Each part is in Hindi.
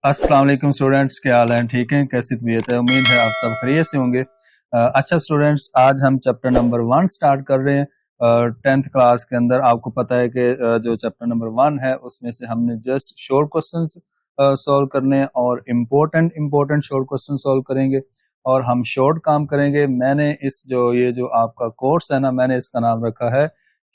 अस्सलाम वालेकुम स्टूडेंट्स, क्या हाल है? ठीक है, कैसी तबीयत है? उम्मीद है आप सब खैरियत से होंगे। अच्छा स्टूडेंट्स, आज हम चैप्टर नंबर 1 स्टार्ट कर रहे हैं 10th क्लास के अंदर। आपको पता है कि जो चैप्टर नंबर 1 है उसमें से हमने जस्ट शॉर्ट क्वेश्चंस सॉल्व करने हैं और इम्पोर्टेंट शॉर्ट क्वेश्चन सॉल्व करेंगे और हम शॉर्ट काम करेंगे। मैंने ये जो आपका कोर्स है ना, मैंने इसका नाम रखा है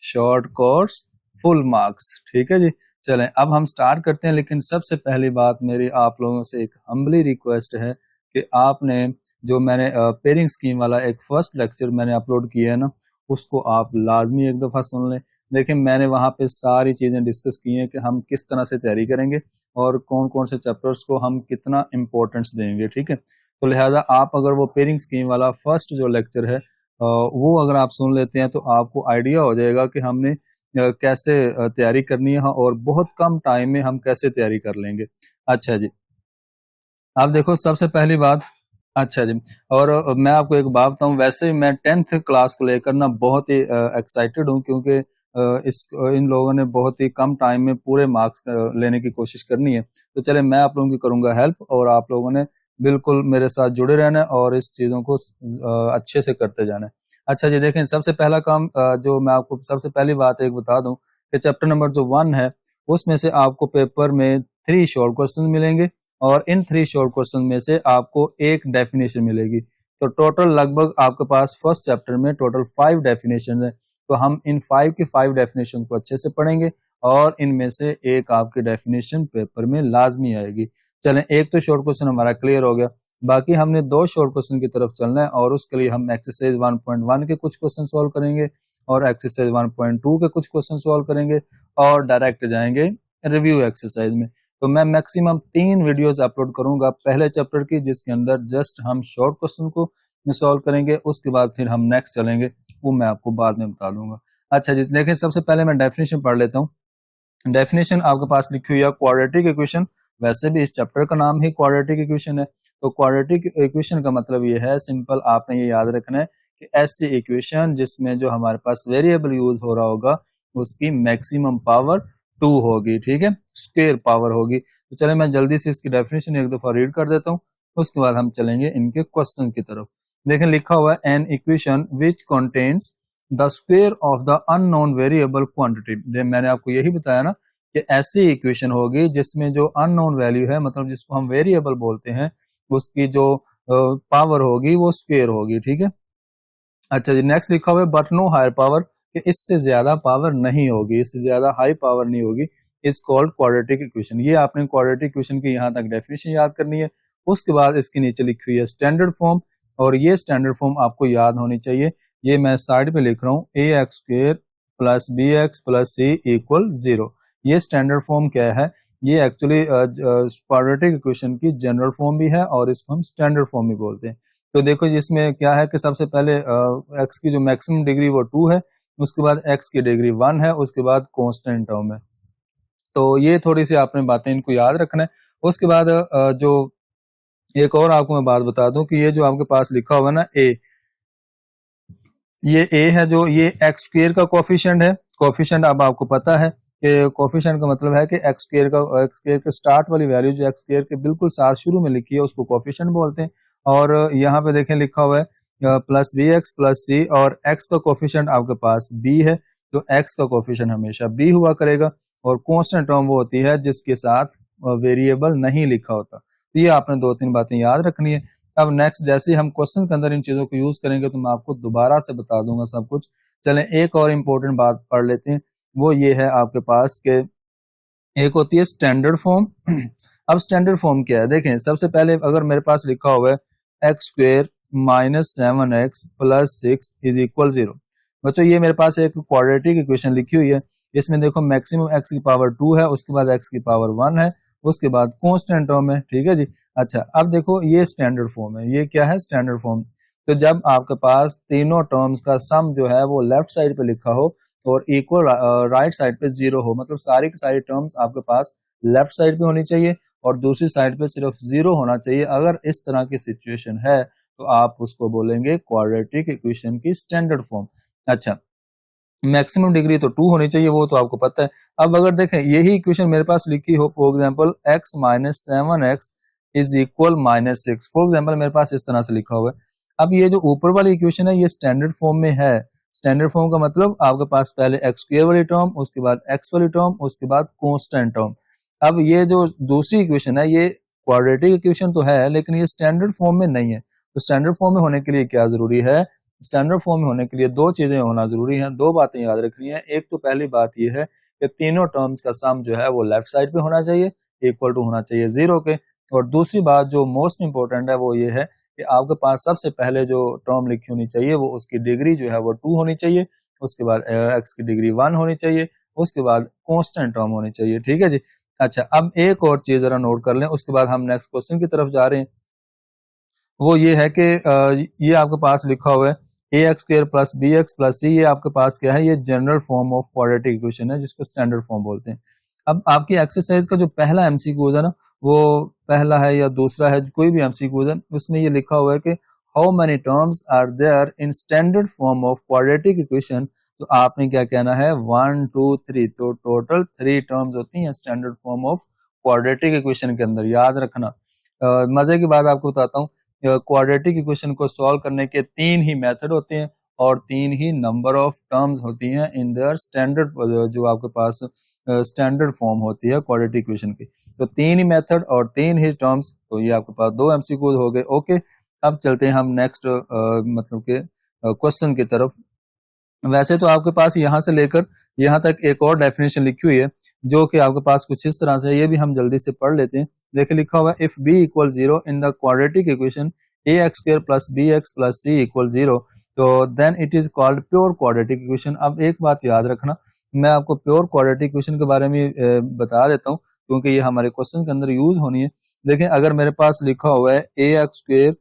शॉर्ट कोर्स फुल मार्क्स। ठीक है जी, चलें अब हम स्टार्ट करते हैं। लेकिन सबसे पहली बात मेरी आप लोगों से एक हम्बली रिक्वेस्ट है कि आपने जो मैंने पेयरिंग स्कीम वाला एक फर्स्ट लेक्चर मैंने अपलोड किया है ना, उसको आप लाजमी एक दफ़ा सुन लें। देखिए, मैंने वहाँ पे सारी चीज़ें डिस्कस की हैं कि हम किस तरह से तैयारी करेंगे और कौन कौन से चैप्टर्स को हम कितना इम्पोर्टेंस देंगे। ठीक है, तो लिहाजा आप अगर वो पेयरिंग स्कीम वाला फर्स्ट जो लेक्चर है वो अगर आप सुन लेते हैं तो आपको आइडिया हो जाएगा कि हमने कैसे तैयारी करनी है और बहुत कम टाइम में हम कैसे तैयारी कर लेंगे। अच्छा जी, आप देखो सबसे पहली बात। अच्छा जी, और मैं आपको एक बात बताऊं, वैसे मैं 10th क्लास को लेकर ना बहुत ही एक्साइटेड हूं, क्योंकि इन लोगों ने बहुत ही कम टाइम में पूरे मार्क्स लेने की कोशिश करनी है। तो चले मैं आप लोगों की करूंगा हेल्प और आप लोगों ने बिल्कुल मेरे साथ जुड़े रहना है और इस चीज़ों को अच्छे से करते जाना है। अच्छा जी, देखें सबसे पहला काम जो मैं आपको सबसे पहली बात एक बता दूं कि चैप्टर नंबर जो 1 है उसमें से आपको पेपर में 3 शॉर्ट क्वेश्चन मिलेंगे और इन 3 शॉर्ट क्वेश्चन में से आपको एक डेफिनेशन मिलेगी। तो टोटल लगभग आपके पास फर्स्ट चैप्टर में टोटल 5 डेफिनेशन है। तो हम इन 5 की 5 डेफिनेशन को अच्छे से पढ़ेंगे और इनमें से एक आपकी डेफिनेशन पेपर में लाजमी आएगी। चलें, एक तो शॉर्ट क्वेश्चन हमारा क्लियर हो गया। बाकी हमने 2 शॉर्ट क्वेश्चन की तरफ चलना है और उसके लिए हम एक्सरसाइज 1.1 के कुछ क्वेश्चन सॉल्व करेंगे और एक्सरसाइज 1.2 के कुछ क्वेश्चन सॉल्व करेंगे और डायरेक्ट जाएंगे रिव्यू एक्सरसाइज में। तो मैं मैक्सिमम 3 वीडियोस अपलोड करूंगा पहले चैप्टर की, जिसके अंदर जस्ट हम शॉर्ट क्वेश्चन को सॉल्व करेंगे। उसके बाद फिर हम नेक्स्ट चलेंगे, वो मैं आपको बाद में बता दूंगा। अच्छा जी, देखिए सबसे पहले मैं डेफिनेशन पढ़ लेता हूँ। डेफिनेशन आपके पास लिखी हुई है क्वाड्रेटिक इक्वेशन। वैसे भी इस चैप्टर का नाम ही क्वाड्रेटिक इक्वेशन है। तो क्वाड्रेटिक इक्वेशन का मतलब ये है, सिंपल आपने ये याद रखना है कि ऐसी इक्वेशन जिसमें जो हमारे पास वेरिएबल यूज हो रहा होगा उसकी मैक्सिमम पावर 2 होगी। ठीक है, स्क्वायर पावर होगी। तो चले मैं जल्दी से इसकी डेफिनेशन एक दफा रीड कर देता हूँ, उसके बाद हम चलेंगे इनके क्वेश्चन की तरफ। देखें, लिखा हुआ है an equation which contains the square of the unknown variable quantity. मैंने आपको यही बताया ना कि ऐसी इक्वेशन होगी जिसमें जो अननोन वैल्यू है, मतलब जिसको हम वेरिएबल बोलते हैं, उसकी जो पावर होगी वो स्क्वायर होगी। ठीक है, अच्छा जी, नेक्स्ट लिखा हुआ है बट नो हायर पावर, कि इससे ज्यादा पावर नहीं होगी, इससे ज्यादा हाई पावर नहीं होगी, इज कॉल्ड क्वाड्रेटिक इक्वेशन। ये आपने क्वाड्रेटिक इक्वेशन की यहाँ तक डेफिनेशन याद करनी है। उसके बाद इसके नीचे लिखी हुई है स्टैंडर्ड फॉर्म, और ये स्टैंडर्ड फॉर्म आपको याद होनी चाहिए। ये मैं साइड पे लिख रहा हूँ, a x square plus B x plus C equal 0। ये स्टैंडर्ड फॉर्म क्या है? ये एक्चुअली क्वाड्रेटिक इक्वेशन की जनरल फॉर्म भी है और इसको हम स्टैंडर्ड फॉर्म भी बोलते हैं। तो देखो जिसमें क्या है कि सबसे पहले एक्स की जो मैक्सिमम डिग्री वो 2 है, उसके बाद एक्स की डिग्री 1 है, उसके बाद कांस्टेंट टर्म है। तो ये थोड़ी सी आपने बातें इनको याद रखना है। उसके बाद जो एक और आपको मैं बात बता दूं कि ये जो आपके पास लिखा हुआ है ना ये ए है, जो ये एक्स स्क्वायर का कोफिशिएंट है। कोफिशिएंट अब आपको पता है कि कोफिशिएंट का मतलब है कि एक्स स्क्वायर के स्टार्ट वाली वैल्यू जो एक्स स्क्वायर के बिल्कुल साथ शुरू में लिखी है उसको कोफिशिएंट बोलते हैं। और यहाँ पे देखें लिखा हुआ है प्लस बी एक्स प्लस सी, और एक्स का कोफिशिएंट आपके पास बी है, तो एक्स का कोफिशिएंट हमेशा बी हुआ करेगा। और कांस्टेंट टर्म वो होती है जिसके साथ वेरिएबल नहीं लिखा होता। तो ये आपने 2-3 बातें याद रखनी है। अब नेक्स्ट जैसे ही हम क्वेश्चन के अंदर इन चीजों को यूज करेंगे तो मैं आपको दोबारा से बता दूंगा सब कुछ। चलें एक और इम्पोर्टेंट बात पढ़ लेते हैं, वो ये है आपके पास के एक होती है स्टैंडर्ड फॉर्म। अब स्टैंडर्ड फॉर्म क्या है? देखें सबसे पहले अगर मेरे पास लिखा हुआ है x square minus 7x plus 6 is equal 0। बच्चों ये मेरे पास एक क्वाड्रेटिक इक्वेशन लिखी हुई है। इसमें देखो मैक्सिमम एक्स की पावर 2 है, उसके बाद एक्स की पावर 1 है, उसके बाद कांस्टेंट टर्म है। ठीक है जी, अच्छा अब देखो ये स्टैंडर्ड फॉर्म है। ये क्या है? Standard form. तो जब आपके पास तीनों टर्म्स का सम जो है वो लेफ्ट साइड पे लिखा हो और इक्वल राइट साइड पे 0 हो, मतलब सारी की सारी टर्म्स आपके पास लेफ्ट साइड पे होनी चाहिए और दूसरी साइड पे सिर्फ 0 होना चाहिए। अगर इस तरह की सिचुएशन है तो आप उसको बोलेंगे क्वाड्रेटिक इक्वेशन की स्टैंडर्ड फॉर्म। अच्छा, मैक्सिमम डिग्री तो 2 होनी चाहिए, वो तो आपको पता है। अब अगर देखें यही इक्वेशन मेरे पास लिखी हो, for example x minus 7x is equal minus 6, for example मेरे पास इस तरह से लिखा हुआ है। अब ये जो ऊपर वाली इक्वेशन है ये स्टैंडर्ड फॉर्म में है। स्टैंडर्ड फॉर्म का मतलब आपके पास पहले एक्स स्क्वायर वाली टर्म, उसके बाद एक्स वाली टर्म, उसके बाद कांस्टेंट टर्म। अब ये जो दूसरी इक्वेशन है ये क्वाड्रेटिक इक्वेशन तो है लेकिन ये स्टैंडर्ड फॉर्म में नहीं है। तो स्टैंडर्ड फॉर्म में होने के लिए क्या जरूरी है? स्टैंडर्ड फॉर्म में होने के लिए दो चीजें होना जरूरी है, दो बातें याद रखनी है। एक तो पहली बात यह है कि तीनों टर्म्स का सम जो है वो लेफ्ट साइड पे होना चाहिए, इक्वल टू होना चाहिए 0 के। और दूसरी बात जो मोस्ट इंपॉर्टेंट है वो ये है कि आपके पास सबसे पहले जो टर्म लिखी होनी चाहिए वो उसकी डिग्री जो है वो 2 होनी चाहिए, उसके बाद x की डिग्री 1 होनी चाहिए, उसके बाद कांस्टेंट टर्म होनी चाहिए। ठीक है जी। अच्छा, अब एक और चीज जरा नोट कर लें, उसके बाद हम नेक्स्ट क्वेश्चन की तरफ जा रहे हैं। वो ये है कि ये आपके पास लिखा हुआ है a x square plus B x plus c, ये आपके पास क्या है? ये general form of quadratic equation है जिसको स्टैंडर्ड फॉर्म बोलते हैं। अब आपकी एक्सरसाइज का जो पहला एमसीक्यू है ना, वो पहला है या दूसरा है, कोई भी एमसीक्यू है, उसमें ये लिखा हुआ है कि how many terms are there in standard form of quadratic equation. तो आपने क्या कहना है? 1 2 3। तो टोटल 3 टर्म्स होती हैं standard form of quadratic equation के अंदर, याद रखना। मजे की बात आपको बताता हूँ, क्वाड्रेटिक इक्वेशन को सॉल्व करने के 3 ही मेथड होते हैं और 3 ही नंबर ऑफ टर्म्स होती हैं इन देयर स्टैंडर्ड, जो आपके पास स्टैंडर्ड फॉर्म होती है क्वाड्रेटिक इक्वेशन की। तो 3 ही मेथड और 3 ही टर्म्स, तो ये आपके पास 2 एमसीक्यूज हो गए। ओके, अब चलते हैं हम नेक्स्ट मतलब के क्वेश्चन की तरफ। वैसे तो आपके पास यहाँ से लेकर यहाँ तक एक और डेफिनेशन लिखी हुई है जो कि आपके पास कुछ इस तरह से है, ये भी हम जल्दी से पढ़ लेते हैं। देखिए लिखा हुआ है if b equal 0 in the quadratic equation A x square plus B x plus C equal 0, तो then it is called pure quadratic equation. अब एक बात याद रखना, मैं आपको प्योर क्वाड्रेटिक इक्वेशन के बारे में बता देता हूँ क्योंकि ये हमारे क्वेश्चन के अंदर यूज होनी है। देखें अगर मेरे पास लिखा हुआ है a x square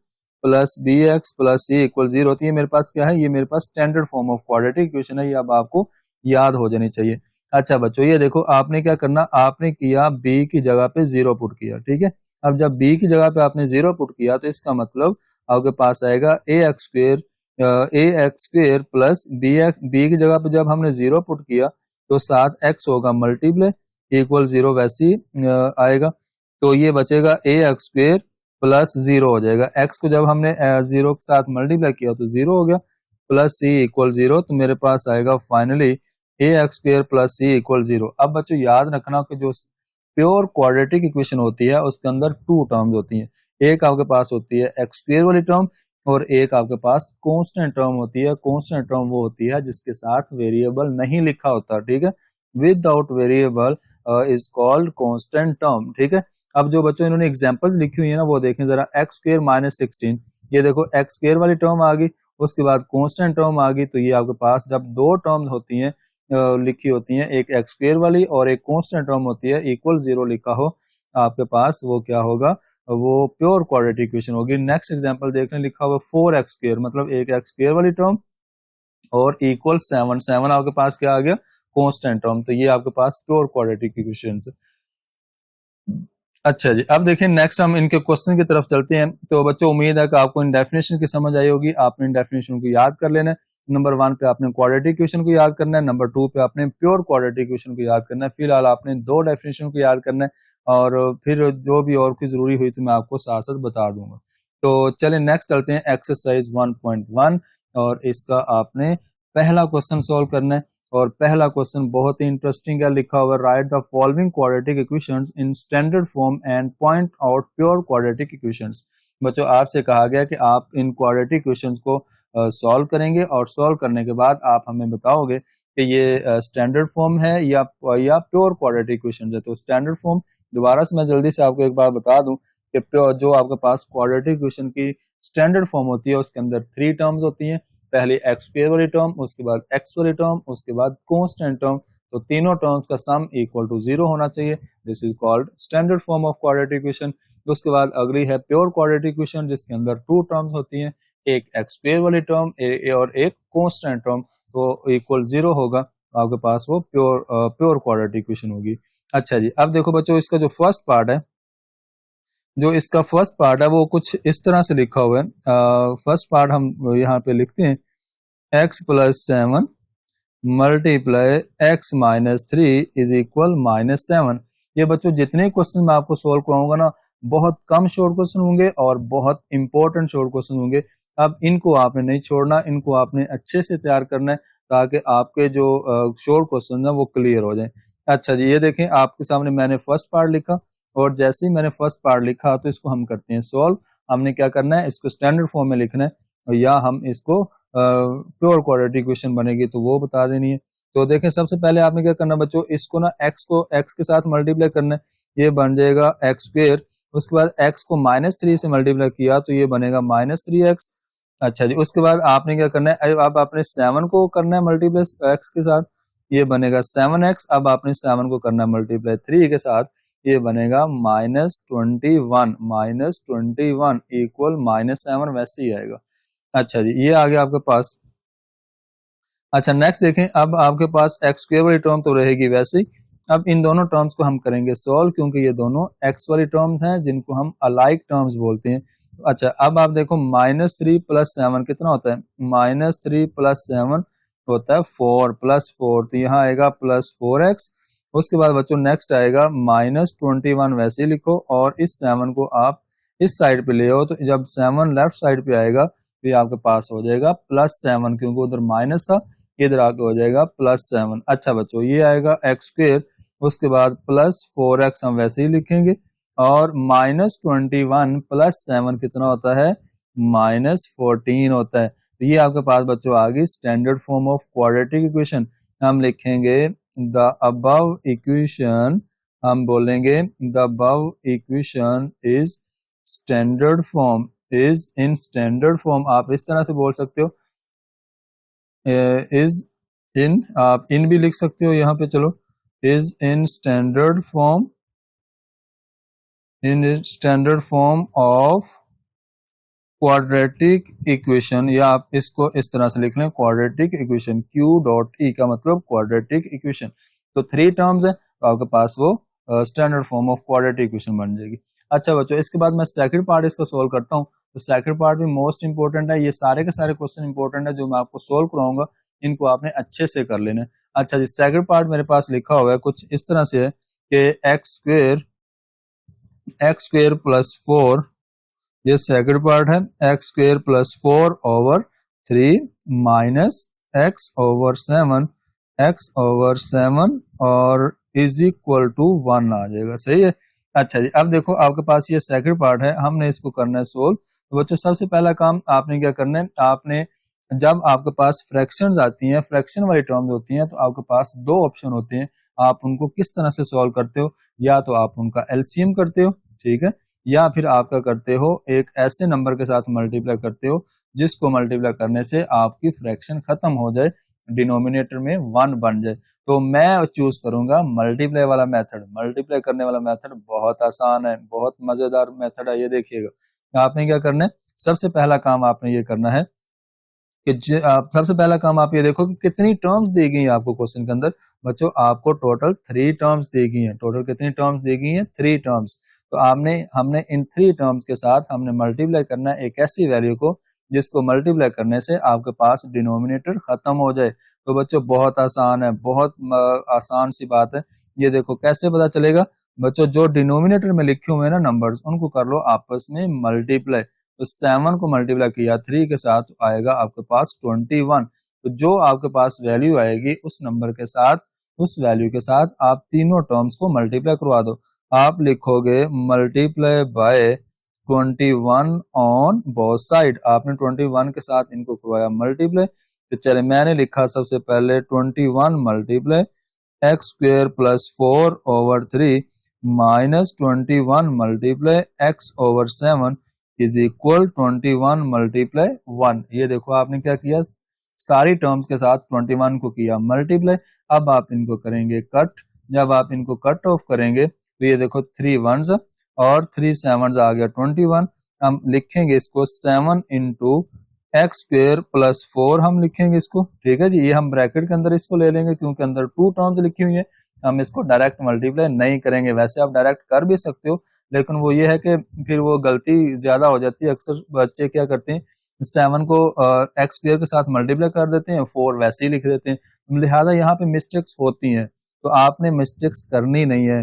plus B x plus C equal 0, तो ये मेरे पास क्या है? ये मेरे पास standard form of quadratic equation है, ये अब आपको याद हो जानी चाहिए। अच्छा बच्चों, ये देखो आपने क्या करना, आपने किया b की जगह पे 0 पुट किया। ठीक है, अब जब b की जगह पे आपने 0 पुट किया तो इसका मतलब आपके पास आएगा ए एक्स स्क्र प्लस बी की जगह पे जब हमने 0 पुट किया तो साथ x होगा मल्टीप्लाई इक्वल 0 वैसे ही आएगा। तो ये बचेगा ए एक्स स्क्र प्लस 0 हो जाएगा। x को जब हमने 0 के साथ मल्टीप्लाई किया तो 0 हो गया, प्लस c इक्वल 0, तो मेरे पास आएगा फाइनली ए एक्स स्क्र प्लस सी इक्वल 0। अब बच्चों याद रखना कि जो प्योर क्वाड्रेटिक इक्वेशन होती है उसके अंदर 2 टर्म्स होती हैं। एक आपके पास होती है एक्स स्क्र वाली टर्म और एक आपके पास कांस्टेंट टर्म होती है। कांस्टेंट टर्म वो होती है जिसके साथ वेरिएबल नहीं लिखा होता। ठीक है, without variable is called constant term. ठीक है, अब जो बच्चों इन्होंने एग्जांपल्स लिखी हुई है ना वो देखें जरा। एक्स स्क्र माइनस 16, ये देखो एक्स स्क्र वाली टर्म आ गई, उसके बाद कांस्टेंट टर्म आ गई। तो ये आपके पास जब दो टर्म्स होती हैं लिखी होती हैं, एक एक्स स्क्र वाली और एक कांस्टेंट टर्म होती है, इक्वल 0 लिखा हो आपके पास, वो क्या होगा? वो प्योर क्वाड्रेटिक इक्वेशन होगी। नेक्स्ट एग्जांपल देखने लिखा हुआ 4x स्क्र, मतलब एक एक्स स्क्र वाली टर्म और इक्वल 7 आपके पास क्या आ गया? Constant term. तो ये आपके पास प्योर क्वाड्रेटिक इक्वेशन। अच्छा जी, अब देखिए नेक्स्ट हम इनके क्वेश्चन की तरफ चलते हैं। तो बच्चों उम्मीद है कि आपको इन डेफिनेशन की समझ आई होगी। आपने इन डेफिनेशन को याद कर लेना है। नंबर 1 पे आपने क्वाड्रेटिक इक्वेशन को याद करना है, नंबर 2 पे आपने प्योर क्वाड्रेटिक इक्वेशन को याद करना है। फिलहाल आपने 2 डेफिनेशन को याद करना है और फिर जो भी और कोई जरूरी हुई तो मैं आपको साथ साथ बता दूंगा। तो चलिए नेक्स्ट चलते हैं एक्सरसाइज 1.1 और इसका आपने पहला क्वेश्चन सोल्व करना है। और पहला क्वेश्चन बहुत ही इंटरेस्टिंग है, लिखा हुआ right the following quadratic equations in standard form and point out pure quadratic equations. बच्चों आपसे कहा गया कि आप इन क्वाड्रेटिक इक्वेशंस को सॉल्व करेंगे और सॉल्व करने के बाद आप हमें बताओगे कि ये स्टैंडर्ड फॉर्म है या प्योर क्वाड्रेटिक इक्वेशंस है। तो स्टैंडर्ड फॉर्म दोबारा से मैं जल्दी से आपको एक बार बता दूं कि जो आपके पास क्वाड्रेटिक इक्वेशन की स्टैंडर्ड फॉर्म होती है उसके अंदर 3 टर्म्स होती हैं। पहले एक्स स्क्वायर वाली टर्म, उसके बाद एक्स वाली टर्म, उसके बाद कांस्टेंट टर्म। तो तीनों टर्म्स का सम इक्वल टू 0 होना चाहिए। This is called standard form of quadratic equation. उसके बाद अगली है प्योर क्वाड्रेटिक इक्वेशन जिसके अंदर 2 टर्म्स होती हैं, एक एक्स स्क्वायर वाली टर्म और एक कांस्टेंट टर्म। तो इक्वल 0 होगा, आपके पास वो प्योर क्वाड्रेटिक इक्वेशन होगी। अच्छा जी, अब देखो बच्चों इसका जो फर्स्ट पार्ट है, जो इसका फर्स्ट पार्ट है वो कुछ इस तरह से लिखा हुआ है। फर्स्ट पार्ट हम यहाँ पे लिखते हैं x plus 7 multiply x minus 3 is equal -7। ये बच्चों जितने क्वेश्चन मैं आपको सोल्व कराऊंगा ना, बहुत कम शॉर्ट क्वेश्चन होंगे और बहुत इंपॉर्टेंट शॉर्ट क्वेश्चन होंगे। अब इनको आपने नहीं छोड़ना, इनको आपने अच्छे से तैयार करना है ताकि आपके जो शॉर्ट क्वेश्चन है वो क्लियर हो जाए। अच्छा जी, ये देखें आपके सामने मैंने फर्स्ट पार्ट लिखा, और जैसे ही मैंने फर्स्ट पार्ट लिखा तो इसको हम करते हैं सॉल्व। हमने क्या करना है, इसको स्टैंडर्ड फॉर्म में लिखना है, या हम इसको प्योर क्वाड्रेटिक इक्वेशन बनेगी तो वो बता देनी है। तो देखें सबसे पहले आपने क्या करना बच्चों, इसको ना x को x के साथ मल्टीप्लाई करना है, ये बन जाएगा एक्स स्क्वेयर। उसके बाद x को -3 से मल्टीप्लाई किया तो ये बनेगा -3x। अच्छा जी, उसके बाद आपने क्या करना है, अब आपने 7 को करना है मल्टीप्लाई x के साथ, ये बनेगा 7x। अब आपने 7 को करना है मल्टीप्लाई 3 के साथ, ये बनेगा -21, -21 इक्वल -7, वैसे ही आएगा। अच्छा जी, ये आ गया आपके पास। अच्छा नेक्स्ट देखें, अब आपके पास एक्स स्क्वायर वाली टर्म तो रहेगी वैसे ही। अब इन दोनों टर्म्स को हम करेंगे सॉल्व, क्योंकि ये दोनों एक्स वाली टर्म्स हैं जिनको हम अलाइक टर्म्स बोलते हैं। अच्छा अब आप देखो -3 + 7 कितना होता है, -3 + 7 होता है 4 + 4, तो यहाँ आएगा +4x। उसके बाद बच्चों नेक्स्ट आएगा -21, वैसे ही लिखो, और इस 7 को आप इस साइड पे ले आओ, तो जब 7 लेफ्ट साइड पे आएगा तो ये आपके पास हो जाएगा +7, क्योंकि उधर माइनस था, इधर आके हो जाएगा +7। अच्छा बच्चों, ये आएगा एक्स स्क्वेयर, उसके बाद +4x हम वैसे ही लिखेंगे, और -21 + 7 कितना होता है, -14 होता है। तो ये आपके पास बच्चों आ गई standard form of quadratic equation. हम लिखेंगे द अबव इक्वेशन, हम बोलेंगे the above equation is standard form, is in standard form. आप इस तरह से बोल सकते हो, इज इन, आप इन भी लिख सकते हो यहाँ पे, चलो, is in standard form, in standard form of quadratic equation, या आप इसको इस तरह से लिख लें क्वाड्रेटिक इक्वेशन, Q.E का मतलब क्वाड्रेटिक इक्वेशन। तो 3 टर्म्स है, तो आपके पास वो standard form of quadratic equation बन जाएगी। अच्छा बच्चों, इसके बाद मैं सेकंड पार्ट इसका सोल्व करता हूँ। तो सेकंड पार्ट भी मोस्ट इंपॉर्टेंट है, ये सारे के सारे क्वेश्चन इंपॉर्टेंट है जो मैं आपको सोल्व कराऊंगा, इनको आपने अच्छे से कर लेना है। अच्छा जी, सेकंड पार्ट मेरे पास लिखा हुआ है कुछ इस तरह से है कि एक्स स्क्वेयर +4, ये सेकंड पार्ट है, x square +4 over 3 minus x over 7 और इज इक्वल टू 1 आ जाएगा, सही है। अच्छा जी, अब देखो आपके पास ये सेकंड पार्ट है, हमने इसको करना है सोल्व। तो बच्चों सबसे पहला काम आपने क्या करना है, आपने जब आपके पास फ्रैक्शंस आती हैं, फ्रैक्शन वाली टर्म्स होती हैं, तो आपके पास 2 ऑप्शन होते हैं, आप उनको किस तरह से सॉल्व करते हो। या तो आप उनका एलसीएम करते हो, ठीक है, या फिर आप क्या करते हो, एक ऐसे नंबर के साथ मल्टीप्लाई करते हो जिसको मल्टीप्लाई करने से आपकी फ्रैक्शन खत्म हो जाए, डिनोमिनेटर में 1 बन जाए। तो मैं चूज करूंगा मल्टीप्लाई वाला मेथड। मल्टीप्लाई करने वाला मेथड बहुत आसान है, बहुत मजेदार मेथड है, ये देखिएगा। आपने क्या करना है, सबसे पहला काम आपने ये करना है कि सबसे पहला काम आप ये देखो कि कितनी टर्म्स दी गई है आपको क्वेश्चन के अंदर। बच्चों आपको टोटल 3 टर्म्स दी गई हैं। टोटल कितनी टर्म्स दी गई हैं, 3 टर्म्स। तो हमने इन 3 टर्म्स के साथ हमने मल्टीप्लाई करना है एक ऐसी वैल्यू को जिसको मल्टीप्लाई करने से आपके पास डिनोमिनेटर खत्म हो जाए। तो बच्चों बहुत आसान है, बहुत आसान सी बात है। ये देखो कैसे पता चलेगा बच्चों, जो डिनोमिनेटर में लिखे हुए हैं ना नंबर्स, उनको कर लो आपस में मल्टीप्लाई। तो 7 को मल्टीप्लाई किया 3 के साथ, तो आएगा आपके पास 21। तो जो आपके पास वैल्यू आएगी उस नंबर के साथ, उस वैल्यू के साथ आप तीनों टर्म्स को मल्टीप्लाई करवा दो। आप लिखोगे multiply by 21 on both side. आपने 21 के साथ इनको करवाया मल्टीप्लाई। तो चले मैंने लिखा सबसे पहले 21 multiply x square +4 over 3 minus 21 multiply x over 7 is equal 21 multiply 1। ये देखो आपने क्या किया, सारी टर्म्स के साथ 21 को किया मल्टीप्लाई। अब आप इनको करेंगे कट। जब आप इनको कट ऑफ करेंगे तो ये देखो 3 वंस और 3 सेवंस आ गया 21। हम लिखेंगे इसको 7 इंटू एक्स स्क्वेयर +4 हम लिखेंगे इसको, ठीक है जी। ये हम ब्रैकेट के अंदर इसको ले लेंगे क्योंकि अंदर 2 टर्म्स लिखी हुई है, हम इसको डायरेक्ट मल्टीप्लाई नहीं करेंगे। वैसे आप डायरेक्ट कर भी सकते हो, लेकिन वो ये है कि फिर वो गलती ज्यादा हो जाती है। अक्सर बच्चे क्या करते हैं, 7 को एक्स स्क्वायर के साथ मल्टीप्लाई कर देते हैं, 4 वैसे ही लिख देते हैं। लिहाजा यहाँ पे मिस्टेक्स होती हैं, तो आपने मिस्टेक्स करनी नहीं है,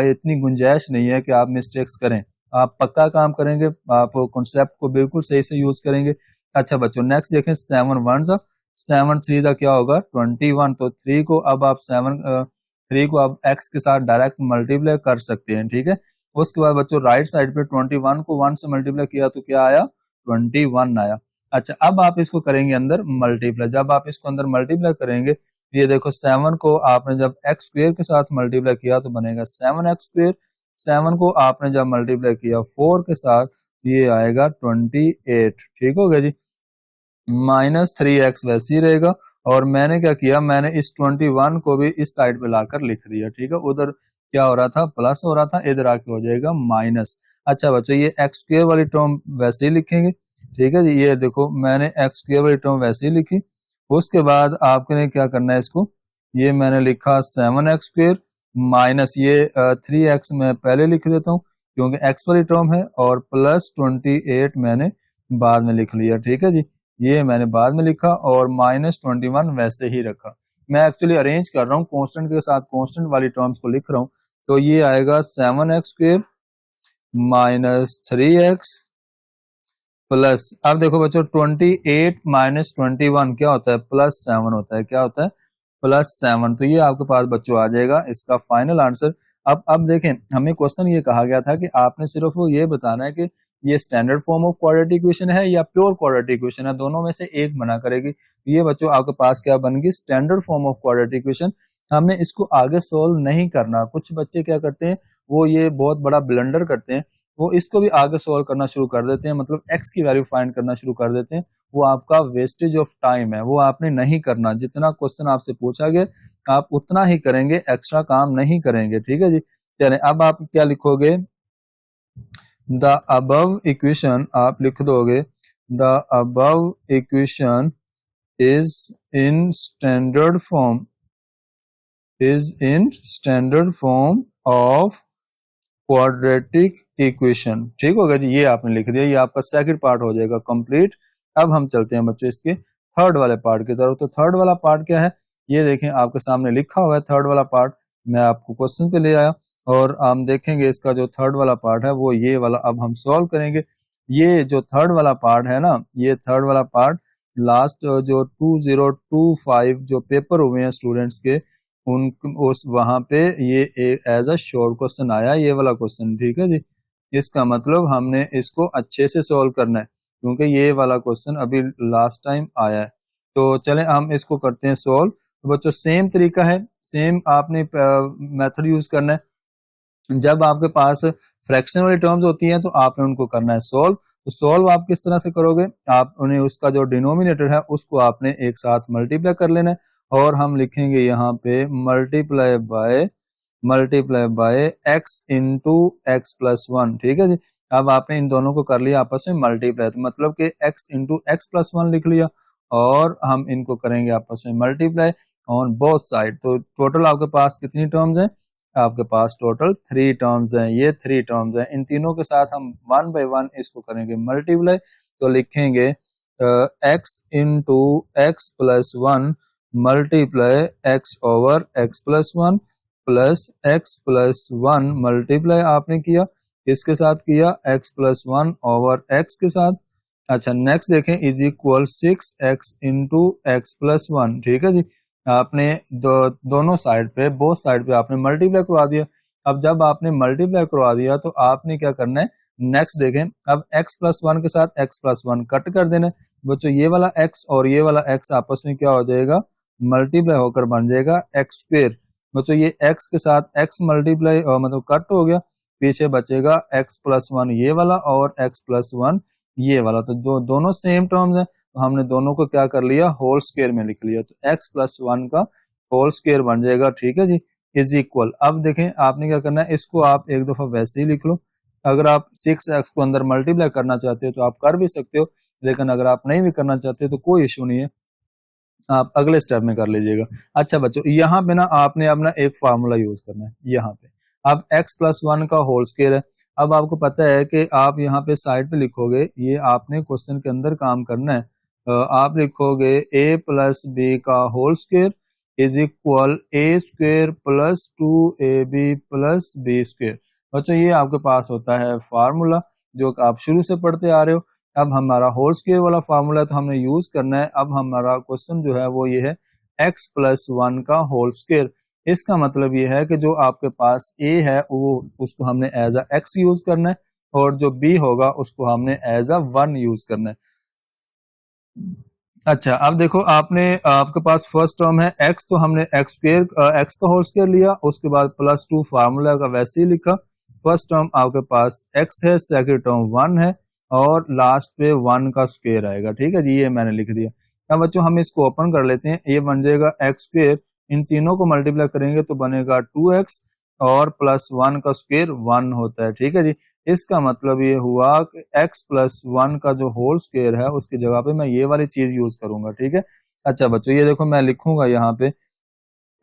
इतनी गुंजाइश नहीं है कि आप मिस्टेक्स करें। आप पक्का काम करेंगे, आप कॉन्सेप्ट को बिल्कुल सही से यूज करेंगे। अच्छा बच्चों नेक्स्ट देखें, 7 वन सा 7 3 का क्या होगा 21। तो 3 को अब आप 3 को आप x के साथ डायरेक्ट मल्टीप्लाई कर सकते हैं, ठीक है। उसके बाद बच्चों राइट साइड पे 21 को 1 से मल्टीप्लाई किया तो क्या आया 21 आया। अच्छा अब आप इसको करेंगे अंदर मल्टीप्लाई। जब आप इसको अंदर मल्टीप्लाई करेंगे, ये देखो 7 को आपने जब एक्स स्क्वायर के साथ मल्टीप्लाई किया तो बनेगा 7x स्क्वायर। 7 को आपने जब मल्टीप्लाई किया 4 के साथ, ये आएगा 28, ठीक हो गया जी। -3x वैसे ही रहेगा, और मैंने क्या किया, मैंने इस 21 को भी इस साइड पे लाकर लिख दिया, ठीक है। उधर क्या हो रहा था प्लस हो रहा था, इधर आके हो जाएगा माइनस। अच्छा बच्चों ये एक्स स्क्वायर वाली टर्म वैसे ही लिखेंगे, ठीक है जी। ये देखो मैंने एक्स स्क्वायर वाली टर्म वैसे ही लिखी। उसके बाद आपने क्या करना है, इसको ये मैंने लिखा 7x स्क्वायर माइनस ये 3x मैं पहले लिख देता हूँ क्योंकि x वाली टर्म है, और प्लस 28 मैंने बाद में लिख लिया, ठीक है जी। ये मैंने बाद में लिखा और -21 वैसे ही रखा। मैं एक्चुअली अरेंज कर रहा हूँ, कांस्टेंट के साथ कांस्टेंट वाली टर्म्स को लिख रहा हूँ। तो ये आएगा 7x स्क्वायर -3x प्लस, अब देखो बच्चों 28 -21 क्या होता है +7 होता है, क्या होता है +7। तो ये आपके पास बच्चों आ जाएगा इसका फाइनल आंसर। अब देखें हमें क्वेश्चन ये कहा गया था कि आपने सिर्फ ये बताना है कि ये standard form of quadratic equation है या प्योर क्वाड्रेटिक इक्वेशन है, दोनों में से एक बना करेगी। ये बच्चों आपके पास क्या बन गई standard form of quadratic equation. हमने इसको आगे सोल्व नहीं करना। कुछ बच्चे क्या करते हैं, वो ये बहुत बड़ा ब्लंडर करते हैं, वो इसको भी आगे सोल्व करना शुरू कर देते हैं, मतलब x की वैल्यू फाइंड करना शुरू कर देते हैं। वो आपका वेस्टेज ऑफ टाइम है, वो आपने नहीं करना। जितना क्वेश्चन आपसे पूछा गया आप उतना ही करेंगे, एक्स्ट्रा काम नहीं करेंगे, ठीक है जी। चलें अब आप क्या लिखोगे, द अबव इक्वेशन आप लिख दोगे, the above equation is in standard form of quadratic equation, ठीक होगा जी। ये आपने लिख दिया, ये आपका सेकंड पार्ट हो जाएगा कंप्लीट। अब हम चलते हैं बच्चों इसके थर्ड वाले पार्ट की तरफ। तो थर्ड वाला पार्ट क्या है, ये देखें आपके सामने लिखा हुआ है थर्ड वाला पार्ट। मैं आपको क्वेश्चन पे ले आया और हम देखेंगे इसका जो थर्ड वाला पार्ट है वो ये वाला अब हम सॉल्व करेंगे। ये जो थर्ड वाला पार्ट है ना, ये थर्ड वाला पार्ट लास्ट जो 2025 जो पेपर हुए हैं स्टूडेंट्स के, उन उस वहां पे ये एज अ शॉर्ट क्वेश्चन आया, ये वाला क्वेश्चन, ठीक है जी। इसका मतलब हमने इसको अच्छे से सॉल्व करना है क्योंकि ये वाला क्वेश्चन अभी लास्ट टाइम आया है। तो चलें हम इसको करते हैं सॉल्व। तो बच्चों सेम तरीका है, सेम आपने मेथड यूज करना है। जब आपके पास फ्रैक्शन वाली टर्म्स होती हैं तो आपने उनको करना है सॉल्व। तो सॉल्व आप किस तरह से करोगे, आप उन्हें उसका जो डिनोमिनेटर है उसको आपने एक साथ मल्टीप्लाई कर लेना है, और हम लिखेंगे यहाँ पे multiply by x into x plus 1, ठीक है जी। अब आपने इन दोनों को कर लिया आपस में मल्टीप्लाई, तो मतलब कि x इंटू एक्स प्लस 1 लिख लिया, और हम इनको करेंगे आपस में मल्टीप्लाई ऑन बोथ साइड। तो टोटल आपके पास कितनी टर्म्स हैं, आपके पास टोटल 3 टर्म्स हैं, ये 3 टर्म्स हैं। इन तीनों के साथ हम 1 बाय 1 इसको करेंगे मल्टीप्लाई। तो लिखेंगे x into x plus 1 multiply x over x plus 1 plus x plus 1 multiply आपने किया, इसके साथ किया x प्लस 1 ओवर x के साथ। अच्छा नेक्स्ट देखें is equal 6x into x plus 1, ठीक है जी। आपने दोनों साइड पे बोथ साइड पे आपने मल्टीप्लाई करवा दिया। अब जब आपने मल्टीप्लाई करवा दिया तो आपने क्या करना है, नेक्स्ट देखें, अब x प्लस 1 के साथ x प्लस 1 कट कर देना। बच्चों ये वाला x और ये वाला x आपस में क्या हो जाएगा, मल्टीप्लाई होकर बन जाएगा एक्स स्क्वायर। बच्चों ये x के साथ x मल्टीप्लाई मतलब कट हो गया, पीछे बचेगा x प्लस 1 ये वाला और x प्लस 1 ये वाला। तो दोनों सेम टर्म्स हैं, तो हमने दोनों को क्या कर लिया होल स्क्वायर में लिख लिया। तो x प्लस 1 का होल स्क्वायर बन जाएगा, ठीक है जी, इज इक्वल। अब देखें आपने क्या करना है, इसको आप एक दफा वैसे ही लिख लो। अगर आप 6x को अंदर मल्टीप्लाई करना चाहते हो तो आप कर भी सकते हो, लेकिन अगर आप नहीं भी करना चाहते तो कोई इशू नहीं है, आप अगले स्टेप में कर लीजिएगा। अच्छा बच्चों यहाँ पे ना आपने अपना एक फार्मूला यूज करना है यहाँ पे। अब x प्लस 1 का होल स्क्वायर है। अब आपको पता है कि आप यहाँ पे साइड पे लिखोगे, ये आपने क्वेश्चन के अंदर काम करना है। आप लिखोगे a प्लस बी का whole square is equal a square plus 2ab plus B square. बच्चों ये आपके पास होता है फार्मूला जो आप शुरू से पढ़ते आ रहे हो। अब हमारा होल स्क्वायर वाला फार्मूला तो हमने यूज करना है। अब हमारा क्वेश्चन जो है वो ये है x प्लस 1 का होल स्क्वायर। इसका मतलब ये है कि जो आपके पास a है वो उसको हमने एज अ x यूज करना है और जो b होगा उसको हमने एज अ 1 यूज करना है। अच्छा, अब देखो आपके पास फर्स्ट टर्म है x, तो हमने x का होल स्क्वायर लिया, उसके बाद प्लस 2 फार्मूला का वैसे ही लिखा। फर्स्ट टर्म आपके पास x है, सेकंड टर्म 1 है और लास्ट पे 1 का स्क्वायर आएगा। ठीक है जी, ये मैंने लिख दिया। अब बच्चों हम इसको ओपन कर लेते हैं। ये बन जाएगा x स्क्वायर, इन तीनों को मल्टीप्लाई करेंगे तो बनेगा 2x और प्लस 1 का स्क्वायर 1 होता है। ठीक है जी, इसका मतलब ये हुआ कि x प्लस 1 का जो होल स्क्वायर है उसकी जगह पे मैं ये वाली चीज यूज करूंगा। ठीक है। अच्छा बच्चों ये देखो मैं लिखूंगा यहाँ पे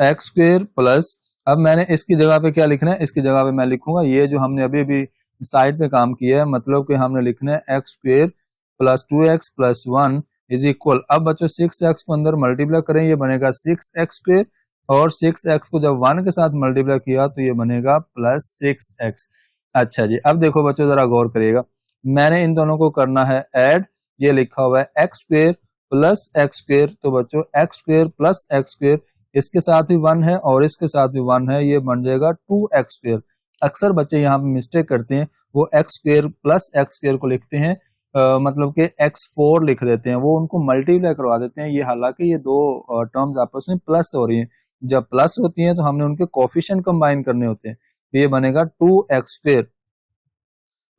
एक्स स्क्वायर प्लस, अब मैंने इसकी जगह पे क्या लिखना है, इसकी जगह पे मैं लिखूंगा ये जो हमने अभी भी साइड पे काम किया है, मतलब कि हमने लिखना है x square plus 2x plus 1 is equal. अब बच्चों 6x को अंदर मल्टीप्लाई करें, ये बनेगा 6x स्क्वायर और 6x को जब 1 के साथ मल्टीप्लाई किया तो ये बनेगा प्लस 6x। अच्छा जी, अब देखो बच्चों जरा गौर करिएगा, मैंने इन दोनों को करना है ऐड। ये लिखा हुआ है x square plus x square, तो बच्चों x square plus x square इसके साथ भी 1 है और इसके साथ भी 1 है, ये बन जाएगा 2x स्क्वायर। अक्सर बच्चे यहाँ पे मिस्टेक करते हैं, वो x square plus x square को लिखते हैं मतलब कि x4 लिख देते हैं, वो उनको मल्टीप्लाई करवा देते हैं। ये हालांकि ये दो टर्म्स आपस में प्लस हो रही हैं, जब प्लस होती हैं तो हमने उनके कोफिशिएंट कंबाइन करने होते हैं, तो ये बनेगा 2x स्क्वायर।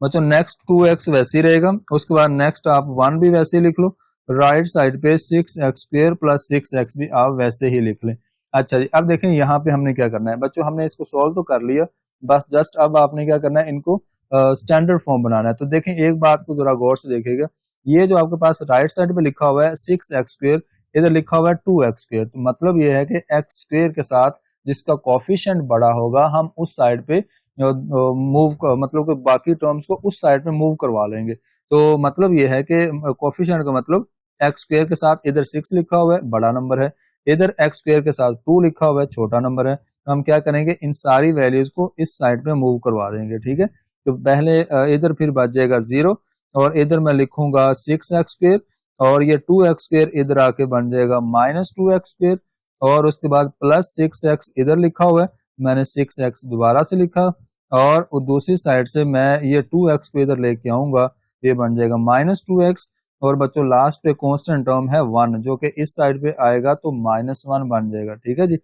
बच्चों नेक्स्ट 2x वैसे ही रहेगा, उसके बाद नेक्स्ट आप 1 भी वैसे ही लिख लो, राइट साइड पे 6x स्क्वायर प्लस 6x भी आप वैसे ही लिख लें। अच्छा जी, अब देखें यहाँ पे हमने क्या करना है बच्चों, हमने इसको सॉल्व तो कर लिया, बस जस्ट अब आपने क्या करना है, इनको स्टैंडर्ड फॉर्म बनाना है। तो देखें एक बात को जरा गौर से देखिएगा, ये जो आपके पास राइट साइड पे लिखा हुआ है 6x स्क्वायर, इधर लिखा हुआ है 2x स्क्वायर, तो मतलब ये है कि x स्क्वायर के साथ जिसका कोफिशिएंट बड़ा होगा हम उस साइड पे मूव मतलब कि बाकी टर्म्स को उस साइड पे मूव करवा लेंगे। तो मतलब ये है कि कोफिशिएंट का मतलब एक्स स्क्वायर के साथ इधर 6 लिखा हुआ है बड़ा नंबर है, इधर एक्स स्क्वायर के साथ 2 लिखा हुआ है छोटा नंबर है, तो हम क्या करेंगे इन सारी वैल्यूज को इस साइड पे मूव करवा देंगे। ठीक है, तो पहले इधर फिर बच जाएगा 0 और इधर मैं लिखूंगा 6x स्क्वायर और ये 2x स्क्वायर इधर आके बन जाएगा माइनस 2x स्क्वायर और उसके बाद प्लस 6x इधर लिखा हुआ है, मैंने 6x दोबारा से लिखा और दूसरी साइड से मैं ये 2x को इधर लेके आऊंगा, ये बन जाएगा माइनस 2x और बच्चों लास्ट पे कांस्टेंट टर्म है 1 जो कि इस साइड पे आएगा तो -1 बन जाएगा। ठीक है जी।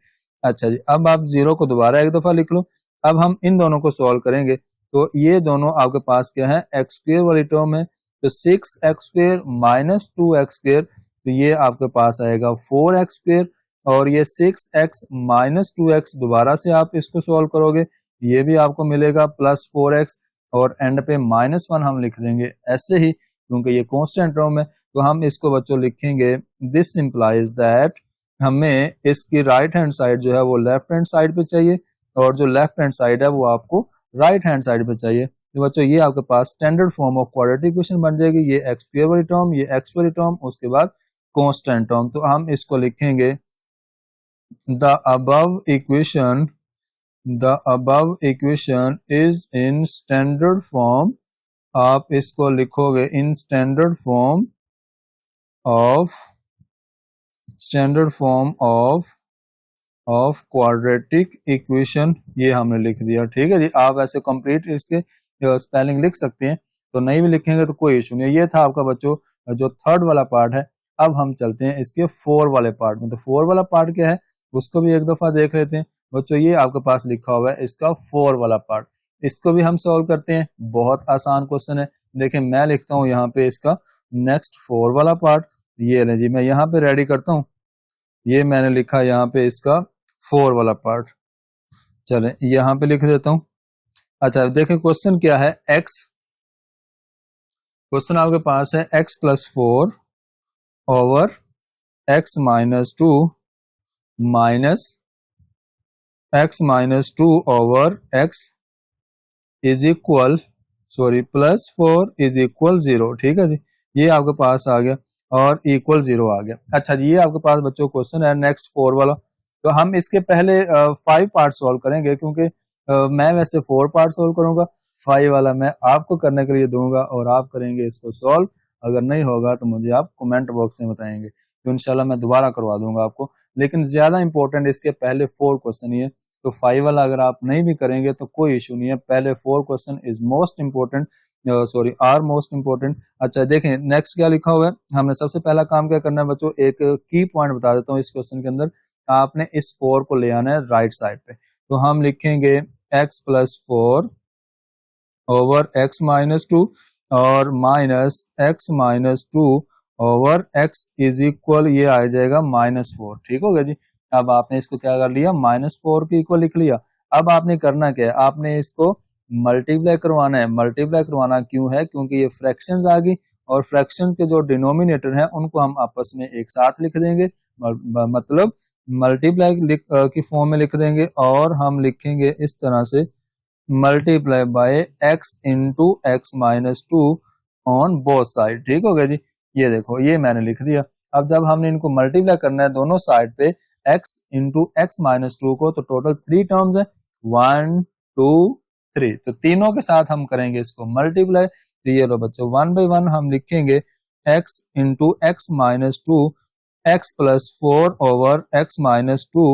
अच्छा जी, अब आप 0 को दोबारा एक दफा लिख लो। अब हम इन दोनों को सॉल्व करेंगे, तो ये दोनों आपके पास क्या है, एक्स स्क्वायर वाली टर्म है, तो 6x square minus 2x square, तो ये आपके पास आएगा 4x स्क्वायर और ये 6x माइनस 2x दोबारा से आप इसको सॉल्व करोगे, ये भी आपको मिलेगा प्लस 4x और एंड पे -1 हम लिख देंगे ऐसे ही, क्योंकि ये कांस्टेंट टर्म है। तो हम इसको बच्चों लिखेंगे दिस इंप्लाइज दैट, हमें इसकी राइट हैंड साइड जो है वो लेफ्ट हैंड साइड पे चाहिए और जो लेफ्ट हैंड साइड है वो आपको राइट हैंड साइड पे चाहिए। तो बच्चों ये आपके पास standard form of quadratic equation बन जाएगी, ये एक्स स्क्वायर वाली टर्म, ये एक्स वाली टर्म, उसके बाद कांस्टेंट टर्म। तो हम इसको लिखेंगे the above equation is in standard form, आप इसको लिखोगे in standard form of quadratic equation, ये हमने लिख दिया। ठीक है जी, आप वैसे कंप्लीट इसके स्पेलिंग लिख सकते हैं, तो नहीं भी लिखेंगे तो कोई इशू नहीं। ये था आपका बच्चों जो थर्ड वाला पार्ट है। अब हम चलते हैं इसके 4 वाले पार्ट में। तो 4 वाला पार्ट क्या है उसको भी एक दफा देख लेते हैं बच्चों। ये आपके पास लिखा हुआ है इसका 4 वाला पार्ट, इसको भी हम सॉल्व करते हैं, बहुत आसान क्वेश्चन है। देखिए मैं लिखता हूँ यहाँ पे इसका नेक्स्ट 4 वाला पार्ट, ये ले जी मैं यहाँ पे रेडी करता हूँ, ये मैंने लिखा यहाँ पे इसका 4 वाला पार्ट, चले यहाँ पे लिख देता हूँ। अच्छा देखिए क्वेश्चन क्या है, क्वेश्चन आपके पास है x plus 4 over x minus 2 minus x minus two over x is equal plus 4 is equal 0। ठीक है जी, ये आपके पास आ गया और इक्वल 0 आ गया। अच्छा जी, ये आपके पास बच्चों क्वेश्चन है नेक्स्ट 4 वाला। तो हम इसके पहले 5 पार्ट सॉल्व करेंगे, क्योंकि मैं वैसे 4 पार्ट सॉल्व करूंगा, 5 वाला मैं आपको करने के लिए दूंगा और आप करेंगे इसको सॉल्व। अगर नहीं होगा तो मुझे आप कमेंट बॉक्स में बताएंगे, तो इंशाल्लाह मैं दोबारा करवा दूंगा आपको। लेकिन ज्यादा इंपॉर्टेंट इसके पहले 4 क्वेश्चन ही है, तो 5 वाला अगर आप नहीं भी करेंगे तो कोई इशू नहीं है। पहले 4 question is most important, or most important. अच्छा देखें नेक्स्ट क्या लिखा हुआ है। हमने सबसे पहला काम क्या करना है बच्चों, एक की पॉइंट बता देता हूँ इस क्वेश्चन के अंदर। आपने इस 4 को ले आना है राइट साइड पे। तो हम लिखेंगे x plus 4 over x minus 2 और minus x minus 2 over x is equal, ये आ जाएगा -4। ठीक हो गया जी। अब आपने इसको क्या कर लिया, -4 के इक्वल लिख लिया। अब आपने करना क्या है, आपने इसको मल्टीप्लाई करवाना है। मल्टीप्लाई करवाना क्यों है, क्योंकि ये फ्रैक्शंस आ गई और फ्रैक्शंस के जो डिनोमिनेटर हैं उनको हम आपस में एक साथ लिख देंगे, मतलब मल्टीप्लाई की फॉर्म में लिख देंगे। और हम लिखेंगे इस तरह से multiply by x into x minus 2 on both side. ठीक हो गया जी, ये देखो ये मैंने लिख दिया। अब जब हमने इनको मल्टीप्लाई करना है दोनों साइड पे x इंटू एक्स माइनस 2 को, तो टोटल 3 टर्म्स है, 1 2 3, तो तीनों के साथ हम करेंगे इसको मल्टीप्लाई। तो ये लो बच्चों 1 बाई 1 हम लिखेंगे x into x minus 2 x plus 4 over x minus 2।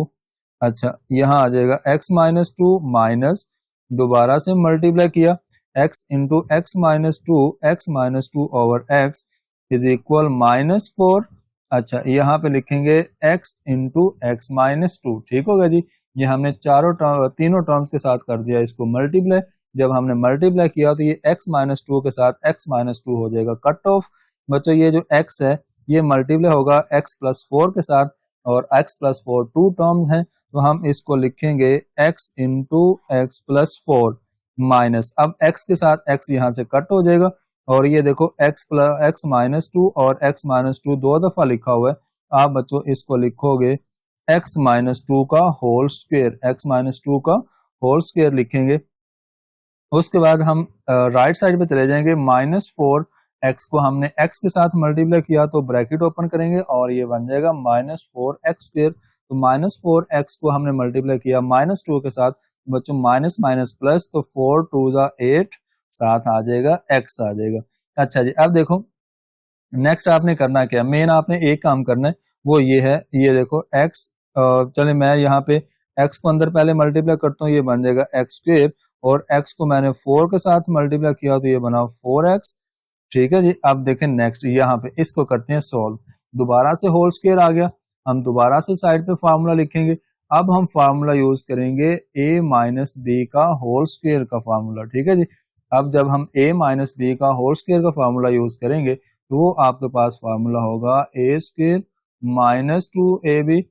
अच्छा यहाँ आ जाएगा x माइनस 2 माइनस, दोबारा से मल्टीप्लाई किया x into x minus 2 x minus 2 over x is equal -4। अच्छा यहाँ पे लिखेंगे x इंटू एक्स माइनस 2। ठीक होगा जी, ये हमने तीनों टर्म्स के साथ कर दिया इसको मल्टीप्लाई। जब हमने मल्टीप्लाई किया तो ये x माइनस 2 के साथ x माइनस 2 हो जाएगा कट ऑफ। बच्चों ये जो x है ये मल्टीप्लाई होगा x प्लस 4 के साथ, और x प्लस 4 2 टर्म्स हैं, तो हम इसको लिखेंगे x into x plus 4 minus, अब x के साथ x यहाँ से कट हो जाएगा, और ये देखो x माइनस 2 और x माइनस 2 दो दफा लिखा हुआ है। आप बच्चों इसको लिखोगे x माइनस 2 का होल स्क्वायर, x माइनस 2 का होल स्क्वायर लिखेंगे। उसके बाद हम राइट साइड पे चले जाएंगे, -4 x को हमने x के साथ मल्टीप्लाई किया तो ब्रैकेट ओपन करेंगे और ये बन जाएगा -4 एक्स स्क्वायर। तो -4 x को हमने मल्टीप्लाई किया -2 के साथ, बच्चों माइनस माइनस प्लस, तो 4 2 8, साथ आ जाएगा x आ जाएगा। अच्छा जी, अब देखो नेक्स्ट आपने करना क्या, मेन आपने एक काम करना है, वो ये है, ये देखो x, चले मैं यहाँ पे x को अंदर पहले मल्टीप्लाई करता हूँ, ये बन जाएगा एक्स स्क्वायर, और x को मैंने 4 के साथ मल्टीप्लाई किया तो ये बना 4x। ठीक है जी, अब देखें नेक्स्ट यहाँ पे इसको करते हैं सॉल्व। दोबारा से होल स्क्वायर आ गया, हम दोबारा से साइड पे फार्मूला लिखेंगे। अब हम फार्मूला यूज करेंगे a माइनस बी का होल स्क्वायर का फार्मूला। ठीक है जी, अब जब हम a माइनस बी का होल स्क्वायर का फार्मूला यूज करेंगे तो वो आपके पास फार्मूला होगा a square minus 2ab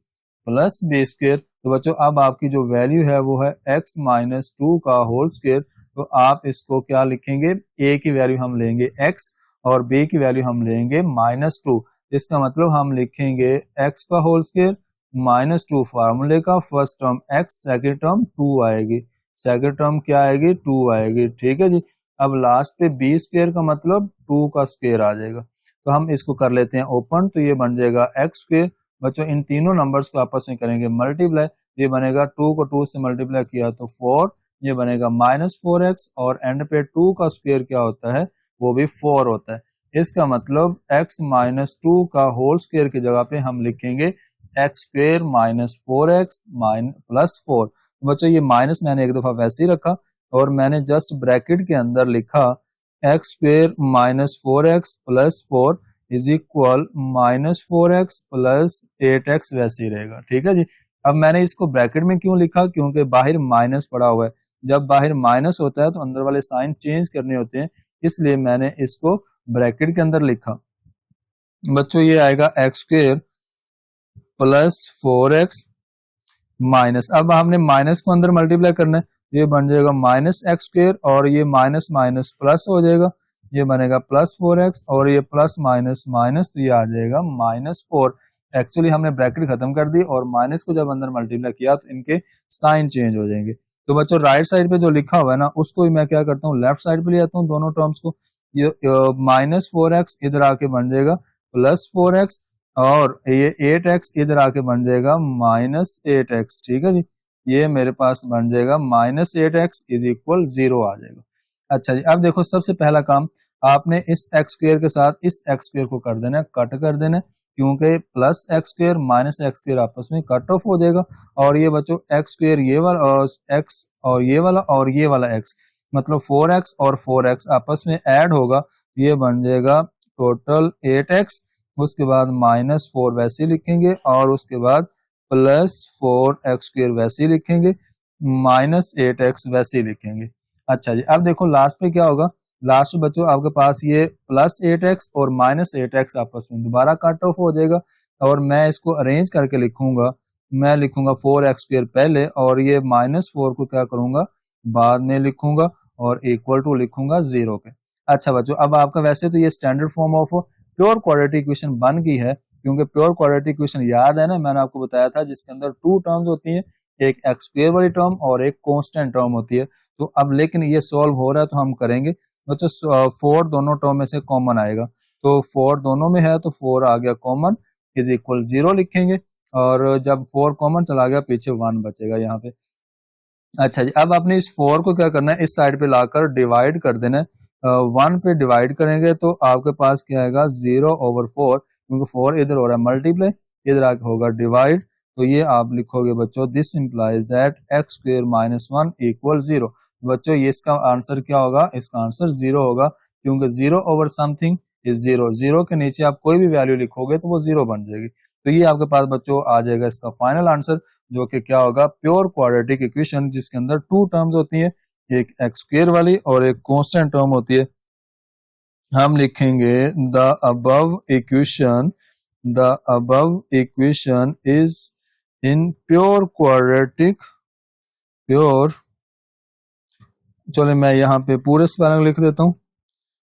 plus B square. तो बच्चों अब आपकी जो वैल्यू है वो है x माइनस 2 का होल स्क्वायर। तो आप इसको क्या लिखेंगे, a की वैल्यू हम लेंगे x और b की वैल्यू हम लेंगे -2। इसका मतलब हम लिखेंगे x का होल स्क्वायर -2 फार्मूले का first term x, second term 2 आएगी, सेकंड टर्म क्या आएगी 2 आएगी। ठीक है जी, अब लास्ट पे b स्क्वायर का मतलब 2 का स्क्वायर आ जाएगा। तो हम इसको कर लेते हैं ओपन, तो ये बन जाएगा x स्क्वायर। बच्चों इन तीनों नंबर्स को आपस में करेंगे मल्टीप्लाई, ये बनेगा 2 को 2 से मल्टीप्लाई किया तो 4, ये बनेगा -4x, और एंड पे 2 का स्क्वायर क्या होता है, वो भी 4 होता है। इसका मतलब x माइनस 2 का होल स्क्वायर की जगह पे हम लिखेंगे एक्स स्क्वायर -4x प्लस 4। बच्चों ये माइनस मैंने एक दफा वैसे ही रखा और मैंने जस्ट ब्रैकेट के अंदर लिखा x square -4x plus 4 is equal -4x plus 8x, वैसे ही रहेगा। ठीक है जी, अब मैंने इसको ब्रैकेट में क्यों लिखा, क्योंकि बाहर माइनस पड़ा हुआ है, जब बाहर माइनस होता है तो अंदर वाले साइन चेंज करने होते हैं, इसलिए मैंने इसको ब्रैकेट के अंदर लिखा। बच्चों ये आएगा x square plus 4x minus, अब हमने माइनस को अंदर मल्टीप्लाई करना है, ये बन जाएगा -x स्क्वायर, और ये माइनस माइनस प्लस हो जाएगा, ये बनेगा +4x, और ये प्लस माइनस माइनस, तो ये आ जाएगा -4। एक्चुअली हमने ब्रैकेट खत्म कर दी और माइनस को जब अंदर मल्टीप्लाई किया तो इनके साइन चेंज हो जाएंगे। तो बच्चों राइट साइड पे जो लिखा हुआ है ना उसको मैं क्या करता हूँ लेफ्ट साइड पे ले आता हूँ दोनों टर्म्स को। ये -4x इधर आके बन जाएगा +4x और ये 8x इधर आके बन जाएगा -8x। ठीक है जी, ये मेरे पास बन जाएगा -8x इज इक्वल 0 आ जाएगा। अच्छा जी, अब देखो सबसे पहला काम आपने इस एक्स स्क्वायर के साथ इस एक्स स्क्वायर को कर देना है, कट कर देना है, क्योंकि +x² -x² आपस में कट ऑफ हो जाएगा। और ये बच्चों x² ये वाला और x और ये वाला x मतलब 4x और 4x आपस में ऐड होगा, ये बन जाएगा टोटल 8x। उसके बाद -4 वैसे लिखेंगे और उसके बाद +4x² वैसे लिखेंगे, -8x वैसे लिखेंगे। अच्छा जी, अब देखो लास्ट पे क्या होगा, लास्ट में बच्चों आपके पास ये +8x और -8x आपस में दोबारा कट ऑफ हो जाएगा और मैं इसको अरेंज करके लिखूंगा। मैं लिखूंगा 4x² पहले और ये -4 को क्या करूंगा बाद में लिखूंगा और इक्वल टू लिखूंगा 0 के। अच्छा बच्चों, अब आपका वैसे तो ये standard form of pure quadratic equation बन गई है, क्योंकि प्योर क्वाड्रेटिक इक्वेशन याद है ना, मैंने आपको बताया था जिसके अंदर 2 टर्म्स होती है, एक x² वाली टर्म और एक कांस्टेंट टर्म होती है। तो अब लेकिन ये सॉल्व हो रहा है तो हम करेंगे बच्चों 4 दोनों टर्म में से कॉमन आएगा, तो 4 दोनों में है तो 4 आ गया कॉमन इज इक्वल 0 लिखेंगे और जब 4 कॉमन चला गया पीछे 1 बचेगा यहाँ पे। अच्छा जी, अब आपने इस 4 को क्या करना है इस साइड पे लाकर डिवाइड कर देना है। 1 पे डिवाइड करेंगे तो आपके पास क्या आएगा 0/4, क्योंकि 4 इधर हो रहा है मल्टीप्लाई, इधर आके होगा डिवाइड। तो ये आप लिखोगे बच्चों this implies that x² - 1 equal 0। बच्चों ये इसका आंसर क्या होगा, इसका आंसर 0 होगा, क्योंकि 0/समथिंग इज 0। 0 के नीचे आप कोई भी वैल्यू लिखोगे तो वो 0 बन जाएगी। तो ये आपके पास बच्चों आ जाएगा इसका फाइनल आंसर, जो कि क्या होगा प्योर क्वाड्रेटिक इक्वेशन जिसके अंदर 2 टर्म्स होती है, एक x² वाली और एक कांस्टेंट टर्म होती है। हम लिखेंगे the above equation is in pure quadratic चलो मैं यहाँ पे पूरे स्पेलिंग लिख देता हूँ,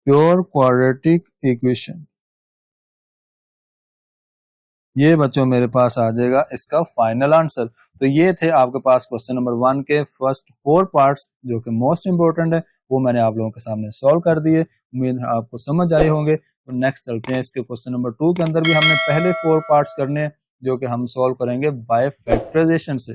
प्योर क्वाड्रेटिक इक्वेशन। ये बच्चों मेरे पास आ जाएगा इसका फाइनल आंसर। तो ये थे आपके पास क्वेश्चन नंबर 1 के फर्स्ट 4 पार्ट्स, जो कि मोस्ट इंपोर्टेंट है, वो मैंने आप लोगों के सामने सॉल्व कर दिए। उम्मीद है आपको समझ आए होंगे। तो नेक्स्ट चलते हैं इसके क्वेश्चन नंबर 2 के अंदर भी हमने पहले 4 पार्ट्स करने हैं, जो कि हम सॉल्व करेंगे बाय फैक्टराइजेशन से।